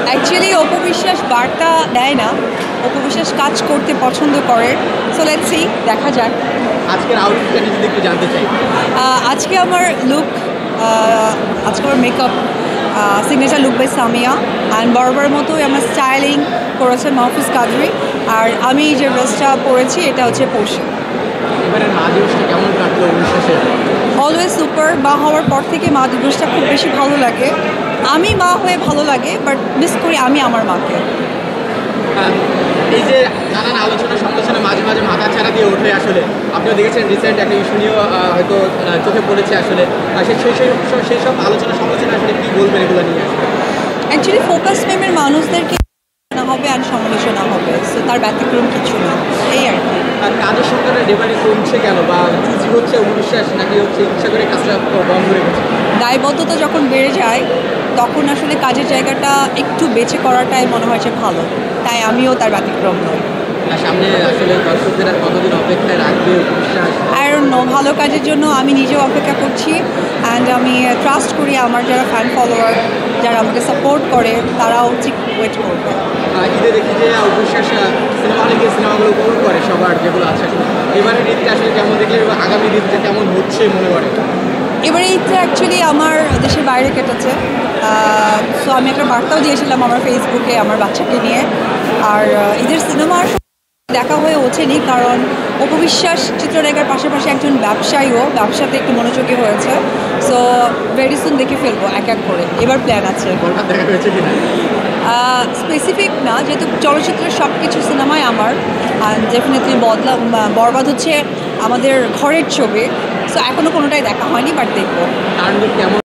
Actually অপবিশ্বাস বার্তা দেয় না, অপবিশ্বাস কাজ করতে পছন্দ করে। সো লেটস সি, দেখা যাক। আজকের আউটফিটটা নিয়ে যদি একটু জানতে চাই। আজকে আমার লুক, আজকে আমার makeup signature look by Samia, and বরাবর মতোই আমার স্টাইলিং করেছে মাহফুজ কাদরি। আর আমি যে ড্রেসটা পরেছি এটা হচ্ছে পরশু। এবারে মা দিবসটা কেমন কাটলো বিশ্বাসের? Always super. মা হওয়ার পর থেকে মা দিবসটা খুব বেশি ভালো লাগে। আমি মা হয়ে ভালো লাগে, বাট মিস করি আমি আমার মাকে। এই যে নানান আলোচনা সমালোচনা মাঝে মাঝে মাথা ছাড়া দিয়ে ওঠে আসলে, আপনিও দেখেছেন রিসেন্ট একটা ইস্যু নিয়েও হয়তো চোখে পড়েছে আসলে। সেই সব আলোচনা সমালোচনা আসলে কী বলবেন এগুলো নিয়ে? অ্যাকচুয়ালি ফোকাস ফেমের মানুষদেরকে না হবে আর সমালোচনা হবে, সো তার ব্যতিক্রম কিছু না, এই আর কি। আর কাজের সঙ্গে ডেলিভারি কমছে কেন, বা চুজি হচ্ছে অবিশ্বাস, নাকি হচ্ছে ইচ্ছা করে কাজটা বন্ধ রেখেছে? দায়বদ্ধতা যখন বেড়ে যায় তখন আসলে কাজের জায়গাটা একটু বেছে করাটাই মনে হয় যে ভালো, তাই আমিও তার ব্যতিক্রম নই। আর সামনে আসলে দর্শকদের আর কতদিন অপেক্ষায় রাখবে অবিশ্বাস? আর ভালো কাজের জন্য আমি নিজেও অপেক্ষা করছি, অ্যান্ড আমি ট্রাস্ট করি আমার যারা ফ্যান ফলোয়ার, যারা আমাকে সাপোর্ট করে, তারাও ঠিক ওয়েট করবে। ঈদে দেখি যে অবিশ্বাস সিনেমা হলে গিয়ে সিনেমাগুলো উপভোগ করে সবার যেগুলো আছে আসলে। এবারের ঈদটা আসলে কেমন দেখলে এবং আগামী ঈদটা কেমন হচ্ছে মনে করে? এবারে ঈদটা অ্যাকচুয়ালি আমার দেশের বাইরে কেটেছে, সো আমি একটা বার্তাও দিয়েছিলাম আমার ফেসবুকে আমার বাচ্চাকে নিয়ে। আর ঈদের সিনেমা দেখা হয়ে ওঠেনি, কারণ অপবিশ্বাস চিত্রনায়িকার পাশাপাশি একজন ব্যবসায়ীও, ব্যবসাতে একটু মনোযোগী হয়েছে। সো ভেরি সুন দেখে ফেলবো এক এক করে, এবার প্ল্যান আছে। বরবাদ দেখা হয়েছে কিনা? স্পেসিফিক না, যেহেতু চলচ্চিত্রের সব কিছু সিনেমাই আমার, আর ডেফিনেটলি বরবাদ হচ্ছে আমাদের ঘরের ছবি। সো এখনও কোনোটাই দেখা হয়নি, বাট দেখবো। তাণ্ডব কেমন